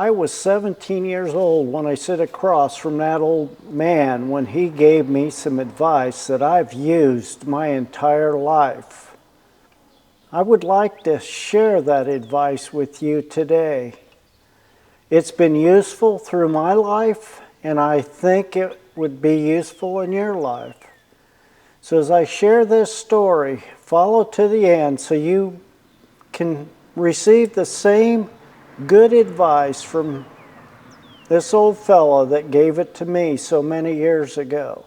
I was 17 years old when I sat across from that old man when he gave me some advice that I've used my entire life. I would like to share that advice with you today. It's been useful through my life, and I think it would be useful in your life. So as I share this story, follow to the end so you can receive the same good advice from this old fellow that gave it to me so many years ago.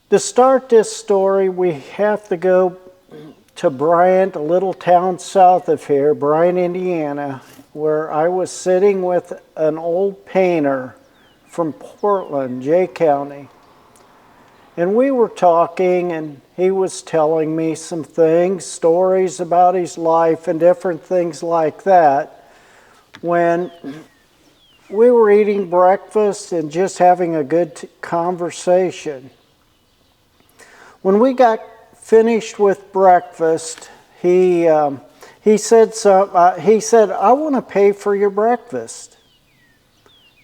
To start this story, we have to go to Bryant, a little town south of here, Bryant, Indiana, where I was sitting with an old painter from Portland, Jay County. And we were talking, and he was telling me some things, stories about his life and different things like that, when we were eating breakfast and just having a good conversation. When we got finished with breakfast, he said, "I want to pay for your breakfast."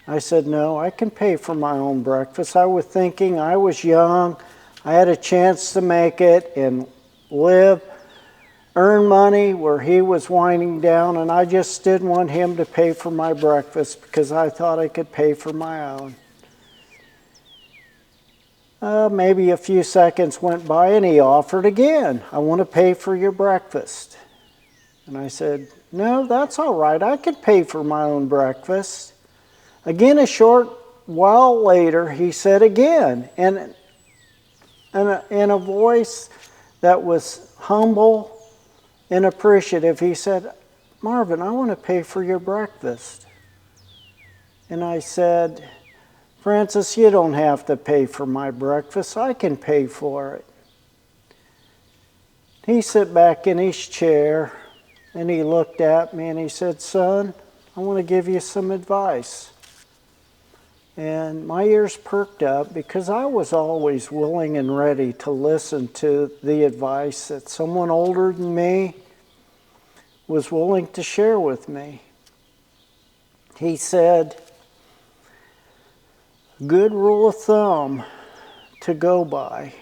I said, "No, I can pay for my own breakfast." I was thinking I was young, I had a chance to make it and earn money where he was winding down, and I just didn't want him to pay for my breakfast because I thought I could pay for my own. Maybe a few seconds went by and he offered again, "I want to pay for your breakfast." And I said, "No, that's all right. I could pay for my own breakfast." Again, a short while later, he said again, and in a voice that was humble and appreciative, he said, "Marvin, I want to pay for your breakfast." And I said, "Francis, you don't have to pay for my breakfast. I can pay for it." He sat back in his chair and he looked at me and he said, "Son, I want to give you some advice." And my ears perked up because I was always willing and ready to listen to the advice that someone older than me was willing to share with me. He said, "Good rule of thumb to go by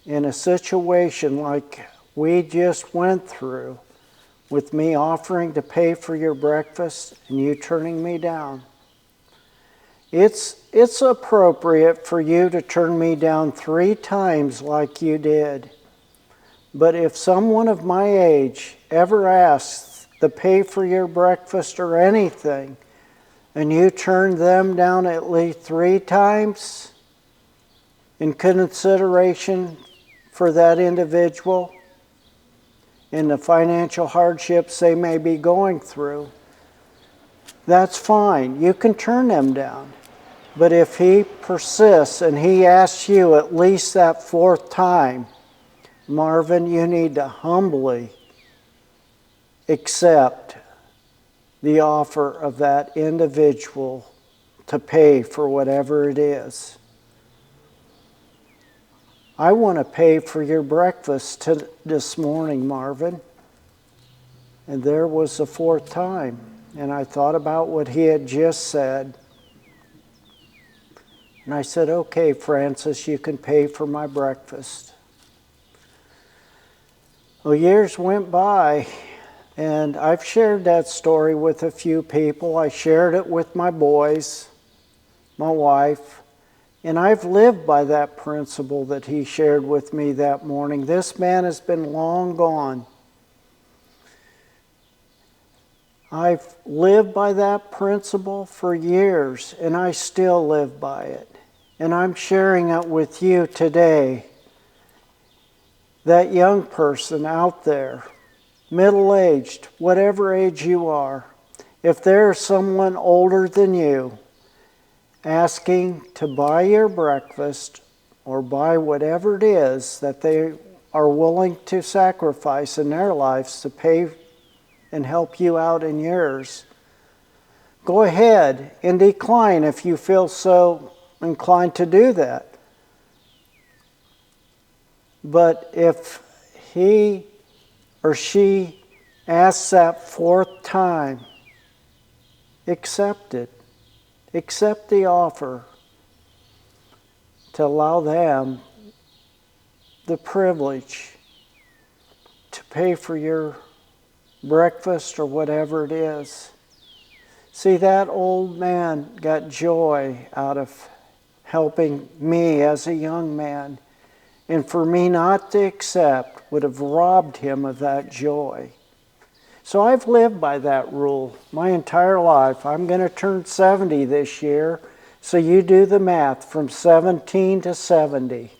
in a situation like we just went through with me offering to pay for your breakfast and you turning me down. It's appropriate for you to turn me down 3 times like you did. But if someone of my age ever asks to pay for your breakfast or anything, and you turn them down at least 3 times in consideration for that individual and the financial hardships they may be going through, that's fine. You can turn them down. But if he persists and he asks you at least that 4th time, Marvin, you need to humbly accept the offer of that individual to pay for whatever it is. I want to pay for your breakfast this morning, Marvin." And there was the 4th time. And I thought about what he had just said. And I said, "Okay, Francis, you can pay for my breakfast." Well, years went by, and I've shared that story with a few people. I shared it with my boys, my wife, and I've lived by that principle that he shared with me that morning. This man has been long gone. I've lived by that principle for years, and I still live by it. And I'm sharing it with you today. That young person out there, middle-aged, whatever age you are, if there's someone older than you asking to buy your breakfast or buy whatever it is that they are willing to sacrifice in their lives to pay and help you out in yours, go ahead and decline if you feel so inclined to do that. But if he or she asks that 4th time, accept it. Accept the offer to allow them the privilege to pay for your breakfast or whatever it is. See, that old man got joy out of helping me as a young man. And for me not to accept would have robbed him of that joy. So I've lived by that rule my entire life. I'm going to turn 70 this year, so you do the math, from 17 to 70.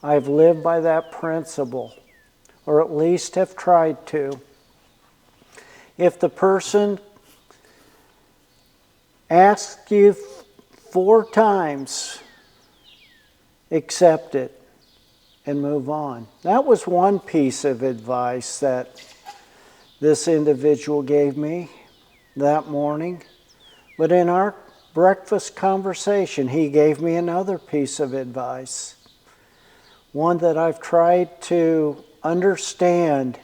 I've lived by that principle, or at least have tried to. If the person asks you 4 times, accept it and move on. That was one piece of advice that this individual gave me that morning. But in our breakfast conversation, he gave me another piece of advice. One that I've tried to understand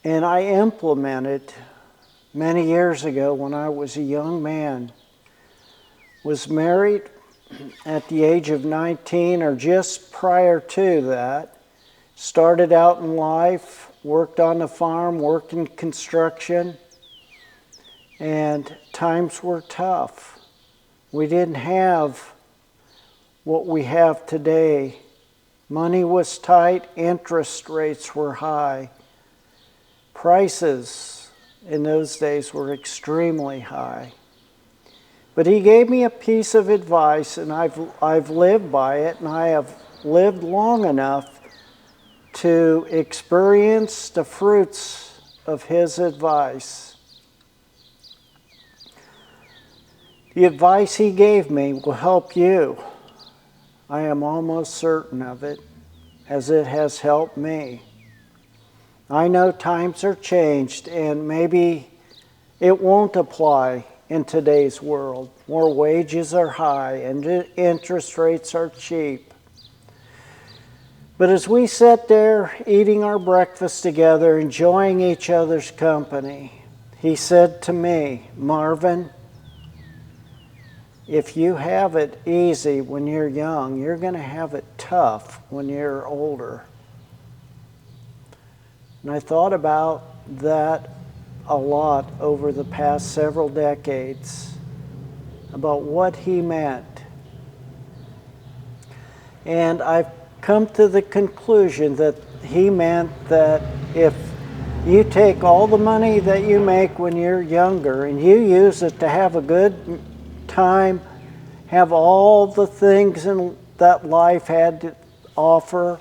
and I implemented many years ago when I was a young man. Was married at the age of 19 or just prior to that. Started out in life, worked on the farm, worked in construction, and times were tough. We didn't have what we have today. Money was tight, interest rates were high. Prices in those days were extremely high. But he gave me a piece of advice, and I've lived by it, and I have lived long enough to experience the fruits of his advice. The advice he gave me will help you. I am almost certain of it, as it has helped me. I know times are changed, and maybe it won't apply in today's world, where wages are high and interest rates are cheap. But as we sat there eating our breakfast together, enjoying each other's company, he said to me, "Marvin, if you have it easy when you're young, you're going to have it tough when you're older." And I thought about that a lot over the past several decades, about what he meant. And I've come to the conclusion that he meant that if you take all the money that you make when you're younger and you use it to have a good time, have all the things that life had to offer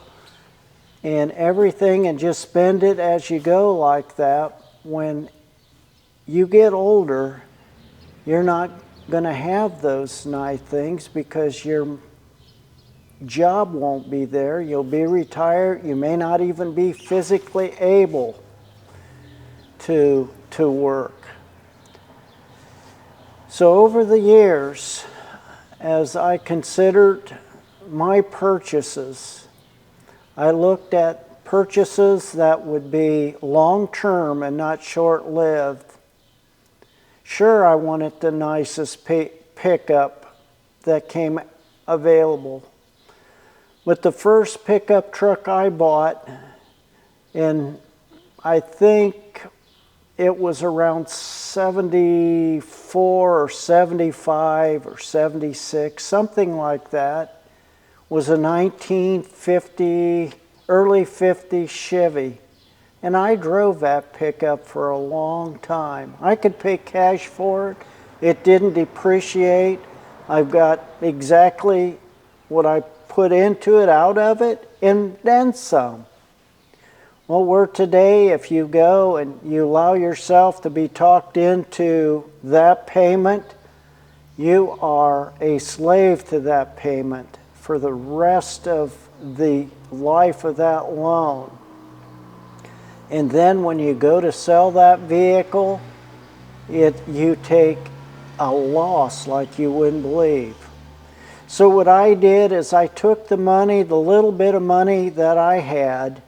and everything, and just spend it as you go like that, when you get older, you're not going to have those nice things because your job won't be there. You'll be retired. You may not even be physically able to work. So over the years, as I considered my purchases, I looked at purchases that would be long-term and not short-lived. Sure, I wanted the nicest pickup that came available. But the first pickup truck I bought, and I think it was around 74 or 75 or 76, something like that, was a 1950, early 50s Chevy. And I drove that pickup for a long time. I could pay cash for it. It didn't depreciate. I've got exactly what I put into it, out of it, and then some. Well, we're today, if you go and you allow yourself to be talked into that payment, you are a slave to that payment for the rest of the life of that loan. And then when you go to sell that vehicle, you take a loss like you wouldn't believe. So what I did is I took the money, the little bit of money that I had,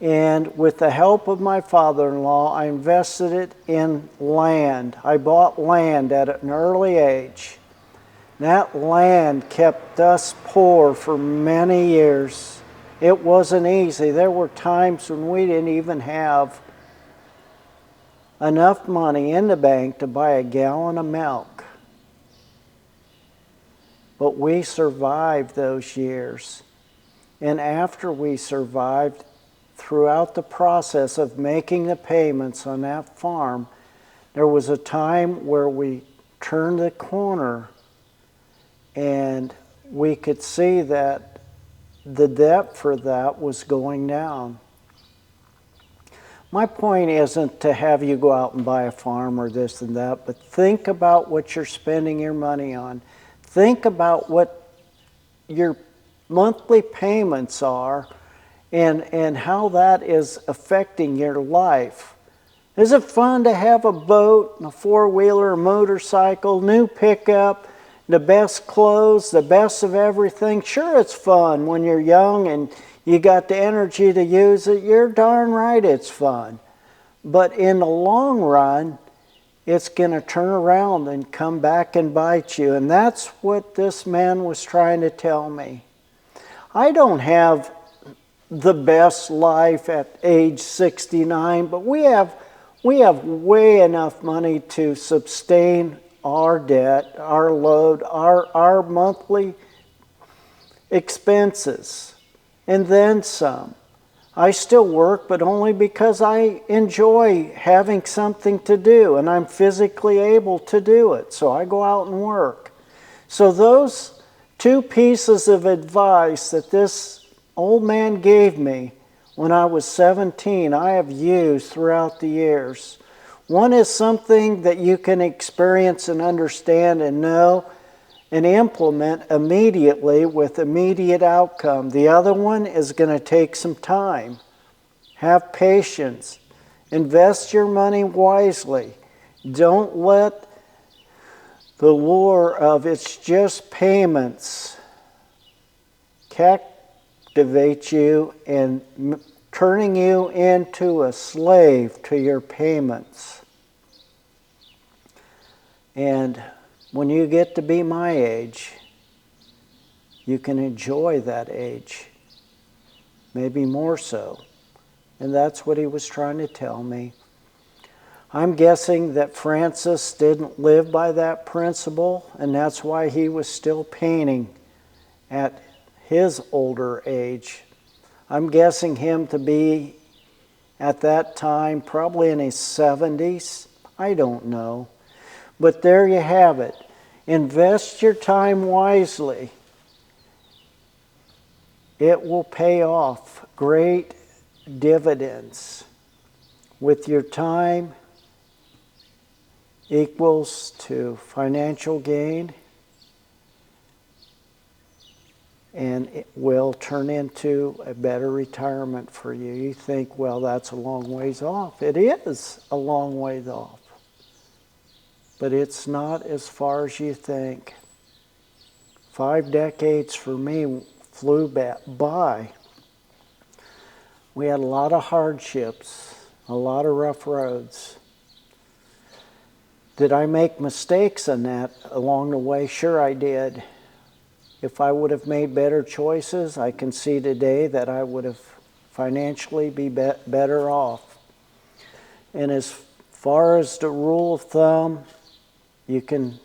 And with the help of my father-in-law, I invested it in land. I bought land at an early age. That land kept us poor for many years. It wasn't easy. There were times when we didn't even have enough money in the bank to buy a gallon of milk. But we survived those years. And after we survived, throughout the process of making the payments on that farm, there was a time where we turned the corner and we could see that the debt for that was going down. My point isn't to have you go out and buy a farm or this and that, but think about what you're spending your money on. Think about what your monthly payments are and how that is affecting your life. Is it fun to have a boat, a four-wheeler, a motorcycle, new pickup, the best clothes, the best of everything? Sure, it's fun when you're young and you got the energy to use it. You're darn right it's fun. But in the long run, it's going to turn around and come back and bite you. And that's what this man was trying to tell me. I don't have the best life at age 69, but we have way enough money to sustain our debt, our load, our monthly expenses, and then some. I still work, but only because I enjoy having something to do, and I'm physically able to do it, so I go out and work. So those two pieces of advice that this old man gave me when I was 17, I have used throughout the years. One is something that you can experience and understand and know and implement immediately with immediate outcome. The other one is going to take some time. Have patience. Invest your money wisely. Don't let the lure of it's just payments captivate you and turning you into a slave to your payments. And when you get to be my age, you can enjoy that age, maybe more so. And that's what he was trying to tell me. I'm guessing that Francis didn't live by that principle, and that's why he was still painting at his older age. I'm guessing him to be, at that time, probably in his 70s. I don't know. But there you have it. Invest your time wisely. It will pay off great dividends. With your time equals to financial gain, and it will turn into a better retirement for you. You think, well, that's a long ways off. It is a long ways off. But it's not as far as you think. 5 decades for me flew by. We had a lot of hardships, a lot of rough roads. Did I make mistakes in that along the way? Sure I did. If I would have made better choices, I can see today that I would have financially be better off. And as far as the rule of thumb, you can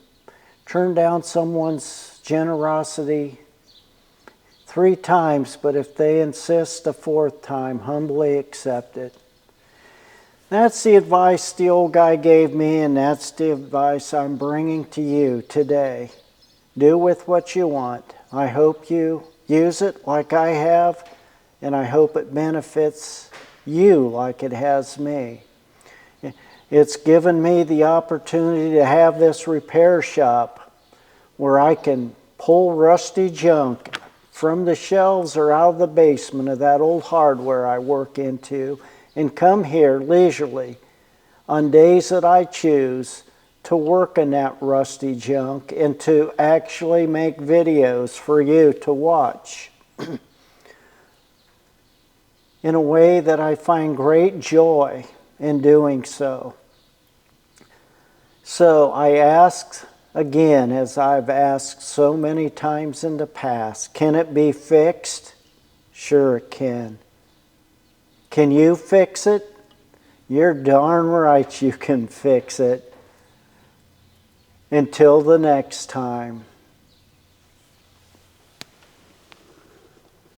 turn down someone's generosity 3 times, but if they insist a 4th time, humbly accept it. That's the advice the old guy gave me, and that's the advice I'm bringing to you today. Do with what you want. I hope you use it like I have, and I hope it benefits you like it has me. It's given me the opportunity to have this repair shop where I can pull rusty junk from the shelves or out of the basement of that old hardware I work into and come here leisurely on days that I choose to work in that rusty junk and to actually make videos for you to watch. in a way that I find great joy in doing so. So I ask again, as I've asked so many times in the past, can it be fixed? Sure it can. Can you fix it? You're darn right you can fix it. Until the next time.